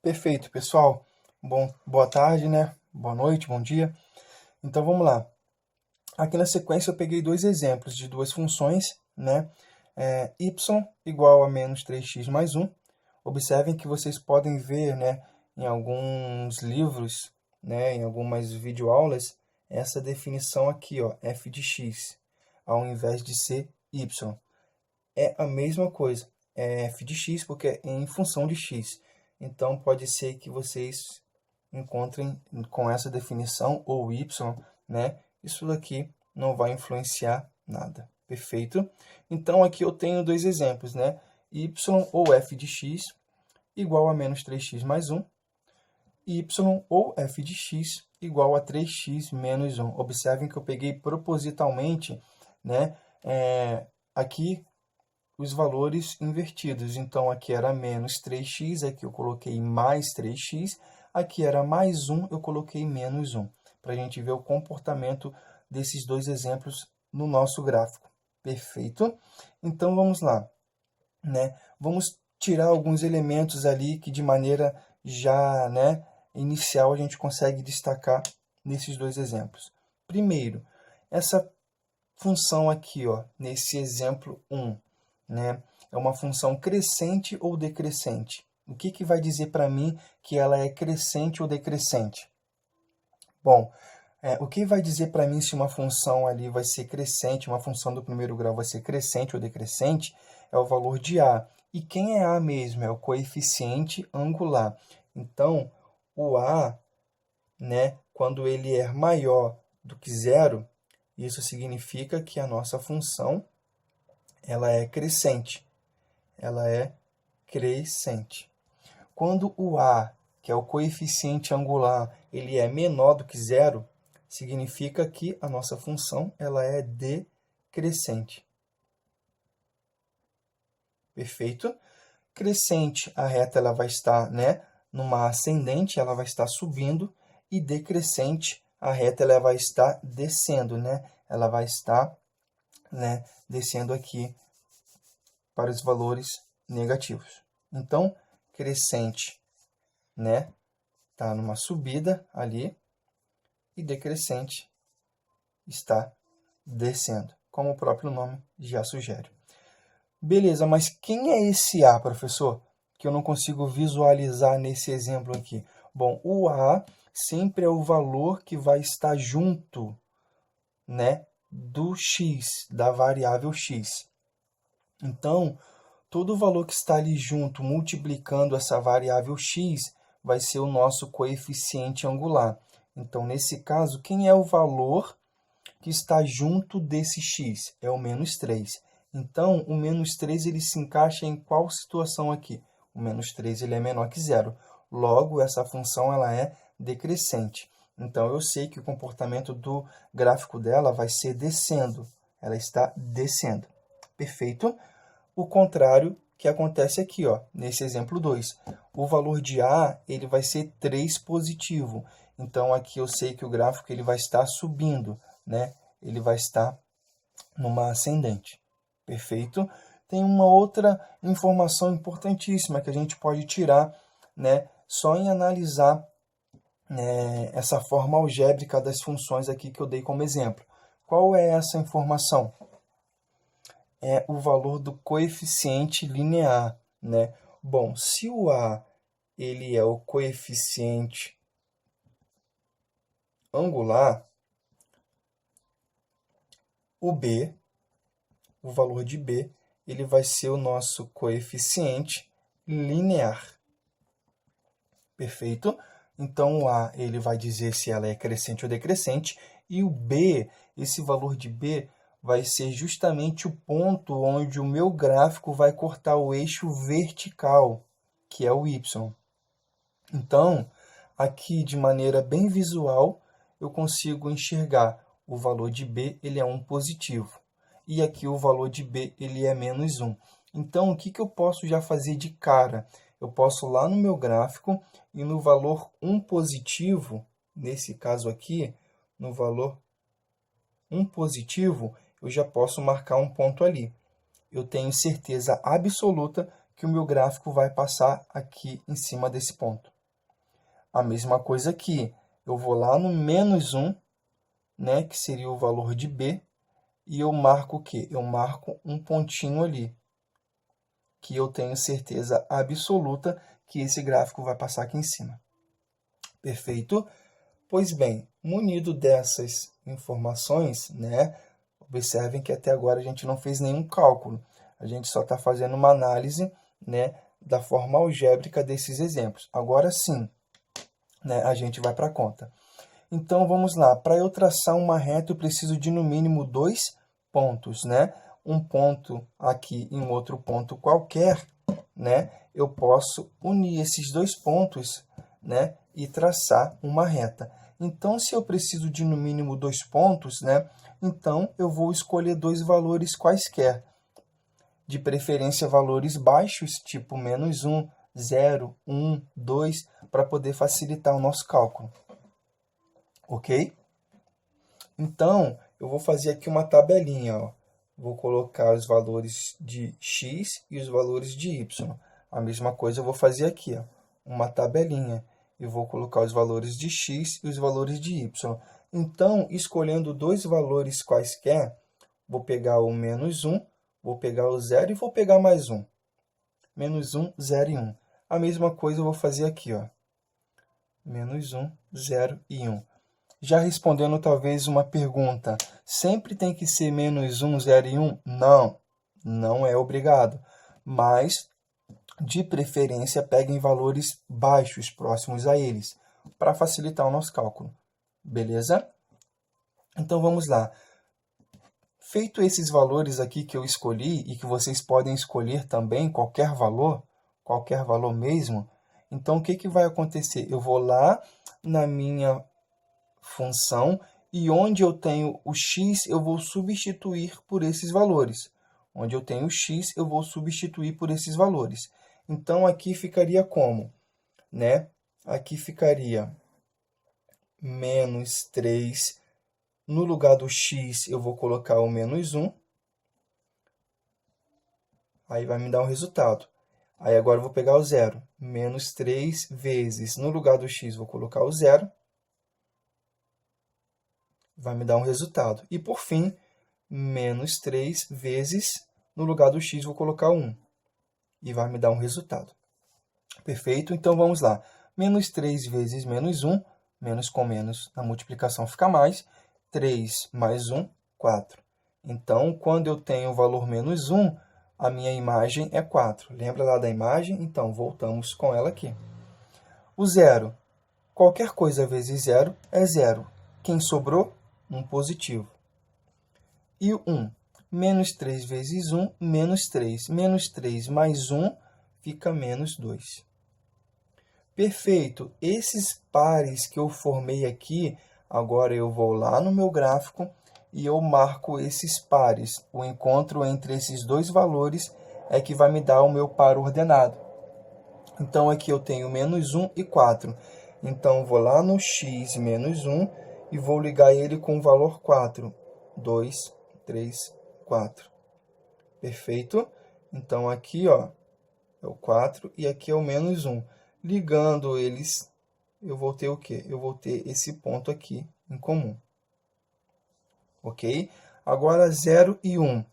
Perfeito, pessoal. Boa tarde, né? Boa noite, bom dia. Então vamos lá. Aqui na sequência eu peguei dois exemplos de duas funções, né? Y igual a menos 3x mais 1. Observem que vocês podem ver, né, em alguns livros, né, em algumas videoaulas, essa definição aqui, ó, f de x, ao invés de ser y. É a mesma coisa, é f de x porque é em função de x. Então, pode ser que vocês encontrem com essa definição, ou y, né? Isso daqui não vai influenciar nada, perfeito? Então, aqui eu tenho dois exemplos, né? Y ou f de x igual a menos 3x mais 1. Y ou f de x igual a 3x menos 1. Observem que eu peguei propositalmente, né? Aqui os valores invertidos. Então, aqui era menos 3x, aqui eu coloquei mais 3x, aqui era mais 1, eu coloquei menos 1, para a gente ver o comportamento desses dois exemplos no nosso gráfico. Perfeito? Então, vamos lá, né? Vamos tirar alguns elementos ali que de maneira já, né, inicial a gente consegue destacar nesses dois exemplos. Primeiro, essa função aqui, ó, nesse exemplo 1, né? É uma função crescente ou decrescente? O que vai dizer para mim que ela é crescente ou decrescente? Bom, o que vai dizer para mim se uma função ali vai ser crescente, uma função do primeiro grau vai ser crescente ou decrescente, é o valor de A. E quem é A mesmo? É o coeficiente angular. Então, o A, né, quando ele é maior do que zero, isso significa que a nossa função ela é crescente. Ela é crescente. Quando o A, que é o coeficiente angular, ele é menor do que zero, significa que a nossa função ela é decrescente. Perfeito? Crescente, a reta ela vai estar, né, numa ascendente, ela vai estar subindo, e decrescente, a reta ela vai estar descendo, né? Ela vai estar, né, descendo aqui para os valores negativos. Então, crescente, né, está numa subida ali, e decrescente está descendo, como o próprio nome já sugere. Beleza, mas quem é esse A, professor? Que eu não consigo visualizar nesse exemplo aqui. Bom, o A sempre é o valor que vai estar junto, né, do x, da variável x. Então, todo o valor que está ali junto, multiplicando essa variável x, vai ser o nosso coeficiente angular. Então, nesse caso, quem é o valor que está junto desse x? É o menos 3. Então, o menos 3 ele se encaixa em qual situação aqui? O menos 3 ele é menor que zero. Logo, essa função ela é decrescente. Então, eu sei que o comportamento do gráfico dela vai ser descendo. Ela está descendo. Perfeito? O contrário que acontece aqui, ó, nesse exemplo 2. O valor de A ele vai ser 3 positivo. Então, aqui eu sei que o gráfico ele vai estar subindo, né? Ele vai estar numa ascendente. Perfeito? Tem uma outra informação importantíssima que a gente pode tirar, né, só em analisar, né, essa forma algébrica das funções aqui que eu dei como exemplo. Qual é essa informação? É o valor do coeficiente linear, né? Bom, se o A ele é o coeficiente angular, o B, o valor de B, ele vai ser o nosso coeficiente linear. Perfeito? Então, o A ele vai dizer se ela é crescente ou decrescente, e o B, esse valor de B, vai ser justamente o ponto onde o meu gráfico vai cortar o eixo vertical, que é o Y. Então, aqui de maneira bem visual, eu consigo enxergar o valor de B ele é 1 positivo. E aqui o valor de B ele é menos 1. Então, o que eu posso já fazer de cara? Eu posso lá no meu gráfico e no valor 1 positivo, nesse caso aqui, no valor 1 positivo, eu já posso marcar um ponto ali. Eu tenho certeza absoluta que o meu gráfico vai passar aqui em cima desse ponto. A mesma coisa aqui, eu vou lá no menos 1, né, que seria o valor de B, e eu marco o quê? Eu marco um pontinho ali, que eu tenho certeza absoluta que esse gráfico vai passar aqui em cima. Perfeito? Pois bem, munido dessas informações, né, observem que até agora a gente não fez nenhum cálculo. A gente só está fazendo uma análise, né, da forma algébrica desses exemplos. Agora sim, né, a gente vai para a conta. Então, vamos lá. Para eu traçar uma reta, eu preciso de, no mínimo, 2 pontos, né? Um ponto aqui e um outro ponto qualquer, né? Eu posso unir esses 2 pontos, né? E traçar uma reta. Então, se eu preciso de, no mínimo, 2 pontos, né? Então, eu vou escolher 2 valores quaisquer. De preferência, valores baixos, tipo menos 1, 0, 1, 2, para poder facilitar o nosso cálculo. Ok? Então, eu vou fazer aqui uma tabelinha, ó. Vou colocar os valores de x e os valores de y. A mesma coisa eu vou fazer aqui, ó, uma tabelinha. Eu vou colocar os valores de x e os valores de y. Então, escolhendo 2 valores quaisquer, vou pegar o menos 1, vou pegar o 0 e vou pegar mais 1. Menos 1, 0 e 1. A mesma coisa eu vou fazer aqui, ó. Menos 1, 0 e 1. Já respondendo talvez uma pergunta, sempre tem que ser menos 1, 0 e 1? Não, não é obrigado. Mas, de preferência, peguem valores baixos, próximos a eles, para facilitar o nosso cálculo. Beleza? Então, vamos lá. Feito esses valores aqui que eu escolhi, e que vocês podem escolher também qualquer valor mesmo, então o que vai acontecer? Eu vou lá na minha função, e onde eu tenho o x, eu vou substituir por esses valores. Onde eu tenho o x, eu vou substituir por esses valores. Então, aqui ficaria como? Né? Aqui ficaria menos 3. No lugar do x, eu vou colocar o menos 1. Aí vai me dar um resultado. Aí agora eu vou pegar o zero. Menos 3 vezes, no lugar do x, vou colocar o zero. Vai me dar um resultado. E, por fim, menos 3 vezes, no lugar do x, vou colocar 1. E vai me dar um resultado. Perfeito? Então, vamos lá. Menos 3 vezes menos 1, menos com menos, a multiplicação fica mais. 3 mais 1, 4. Então, quando eu tenho o valor menos 1, a minha imagem é 4. Lembra lá da imagem? Então, voltamos com ela aqui. O zero. Qualquer coisa vezes zero é zero. Quem sobrou? Um positivo. E o 1? Menos 3 vezes 1, menos 3. Menos 3 mais 1 fica menos 2. Perfeito. Esses pares que eu formei aqui, agora eu vou lá no meu gráfico e eu marco esses pares. O encontro entre esses 2 valores é que vai me dar o meu par ordenado. Então, aqui eu tenho menos 1 e 4. Então, vou lá no x menos 1 e vou ligar ele com o valor 4. 2, 3, 4. Perfeito? Então, aqui, ó, é o 4 e aqui é o menos 1. Ligando eles, eu vou ter o quê? Eu vou ter esse ponto aqui em comum. Ok? Agora, 0 e 1.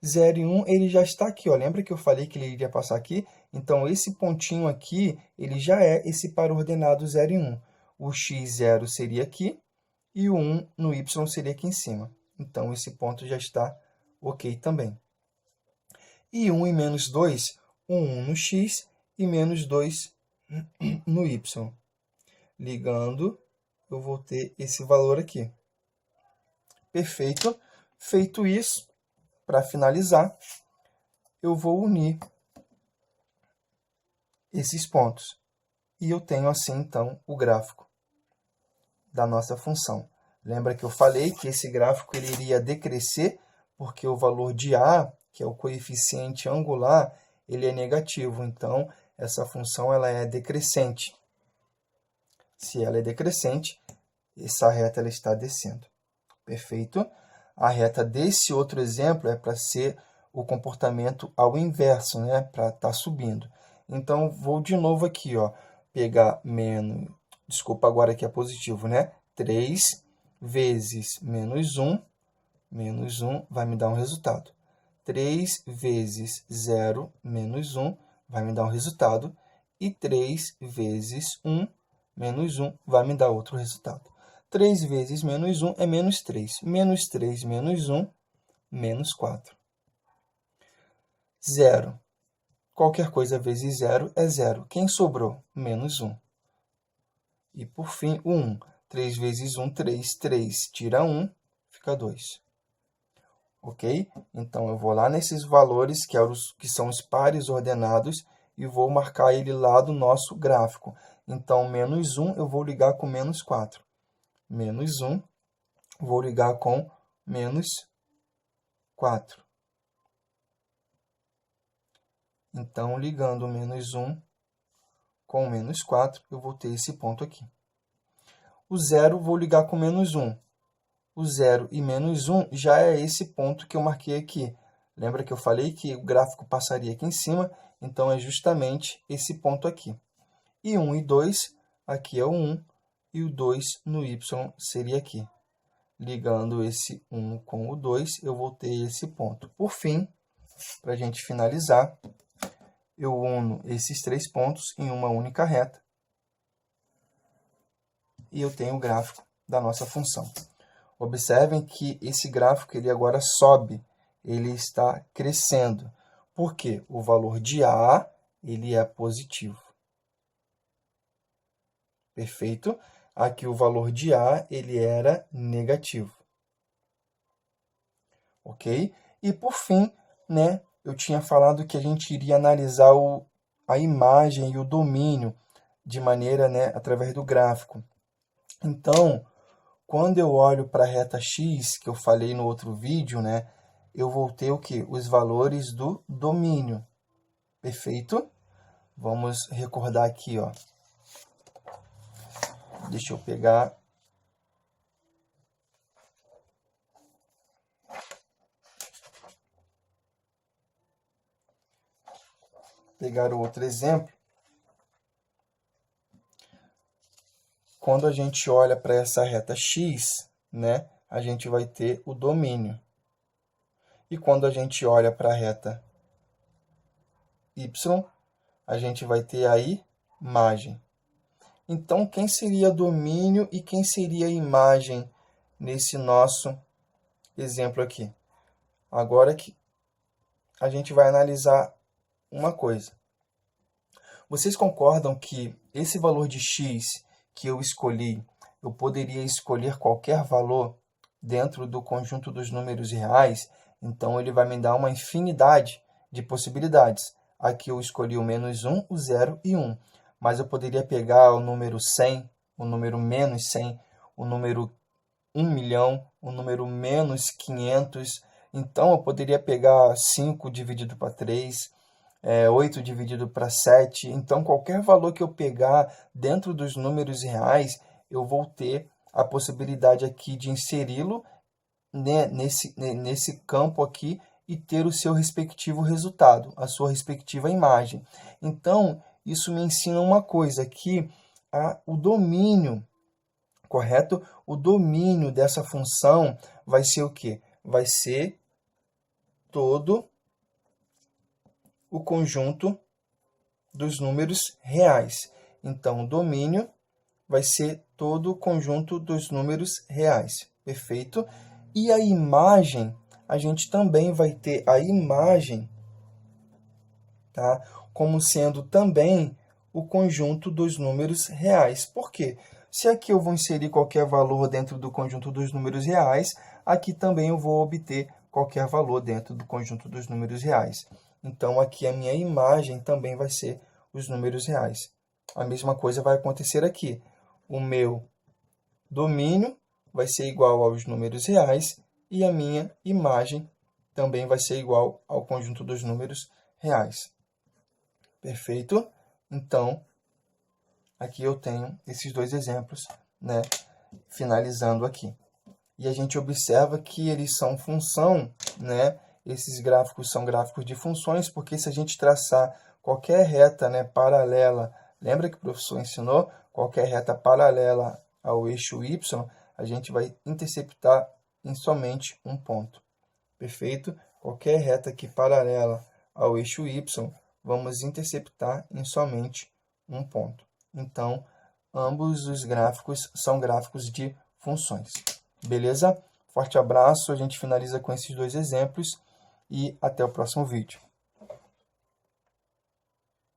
0 e 1, ele já está aqui, ó. Lembra que eu falei que ele iria passar aqui? Então, esse pontinho aqui, ele já é esse par ordenado 0 e 1. O x0 seria aqui e o 1 no y seria aqui em cima. Então, esse ponto já está ok também. E 1 e menos 2, 1 no x e menos 2 no y. Ligando, eu vou ter esse valor aqui. Perfeito. Feito isso, para finalizar, eu vou unir esses pontos. E eu tenho assim, então, o gráfico da nossa função. Lembra que eu falei que esse gráfico ele iria decrescer, porque o valor de a, que é o coeficiente angular, ele é negativo. Então, essa função ela é decrescente. Se ela é decrescente, essa reta ela está descendo. Perfeito? A reta desse outro exemplo é para ser o comportamento ao inverso, né? Para estar subindo. Então, vou de novo aqui, ó, pegar menos desculpa, agora aqui é positivo, né? 3 vezes menos 1 vai me dar um resultado. 3 vezes 0 menos 1 vai me dar um resultado. E 3 vezes 1 menos 1 vai me dar outro resultado. 3 vezes menos 1 é menos 3. Menos 3 menos 1, menos 4. 0. Qualquer coisa vezes 0 é 0. Quem sobrou? Menos 1. E, por fim, o 1. 3 vezes 1, 3. 3 tira 1, fica 2. Ok? Então, eu vou lá nesses valores, que são os pares ordenados, e vou marcar ele lá do nosso gráfico. Então, menos 1 eu vou ligar com menos 4. Menos 1, vou ligar com menos 4. Então, ligando menos 1 com menos 4, eu vou ter esse ponto aqui. O 0 vou ligar com menos 1. O 0 e menos 1 já é esse ponto que eu marquei aqui. Lembra que eu falei que o gráfico passaria aqui em cima? Então, é justamente esse ponto aqui. E 1 e 2, aqui é o 1, e o 2 no y seria aqui. Ligando esse 1 com o 2, eu vou ter esse ponto. Por fim, para a gente finalizar, eu uno esses 3 pontos em uma única reta. E eu tenho o gráfico da nossa função. Observem que esse gráfico ele agora sobe, ele está crescendo. Por quê? O valor de A ele é positivo. Perfeito? Aqui o valor de A ele era negativo. Ok? E por fim, né, eu tinha falado que a gente iria analisar a imagem e o domínio de maneira, né, através do gráfico. Então, quando eu olho para a reta x, que eu falei no outro vídeo, né, eu vou ter o quê? Os valores do domínio. Perfeito? Vamos recordar aqui, ó. Deixa eu pegar. Pegar o outro exemplo. Quando a gente olha para essa reta x, né, a gente vai ter o domínio. E quando a gente olha para a reta y, a gente vai ter a imagem. Então, quem seria domínio e quem seria imagem nesse nosso exemplo aqui? Agora que a gente vai analisar uma coisa. Vocês concordam que esse valor de x que eu escolhi, eu poderia escolher qualquer valor dentro do conjunto dos números reais? Então, ele vai me dar uma infinidade de possibilidades. Aqui eu escolhi o menos 1, o 0 e 1. Mas eu poderia pegar o número 100, o número menos 100, o número 1 milhão, o número menos 500. Então, eu poderia pegar 5 dividido para 3, 8 dividido para 7. Então, qualquer valor que eu pegar dentro dos números reais, eu vou ter a possibilidade aqui de inseri-lo, né, nesse campo aqui e ter o seu respectivo resultado, a sua respectiva imagem. Então, isso me ensina uma coisa, que o domínio, correto? O domínio dessa função vai ser o quê? Vai ser todo o conjunto dos números reais. Então, o domínio vai ser todo o conjunto dos números reais. Perfeito? E a imagem, a gente também vai ter a imagem, tá, como sendo também o conjunto dos números reais. Por quê? Se aqui eu vou inserir qualquer valor dentro do conjunto dos números reais, aqui também eu vou obter qualquer valor dentro do conjunto dos números reais. Então, aqui a minha imagem também vai ser os números reais. A mesma coisa vai acontecer aqui. O meu domínio vai ser igual aos números reais e a minha imagem também vai ser igual ao conjunto dos números reais. Perfeito? Então, aqui eu tenho esses dois exemplos, né, finalizando aqui. E a gente observa que eles são função, né? Esses gráficos são gráficos de funções, porque se a gente traçar qualquer reta, né, paralela, lembra que o professor ensinou? qualquer reta paralela ao eixo y, a gente vai interceptar em somente um ponto. Perfeito? Qualquer reta aqui paralela ao eixo y, vamos interceptar em somente um ponto. Então, ambos os gráficos são gráficos de funções. Beleza? Forte abraço, a gente finaliza com esses dois exemplos e até o próximo vídeo.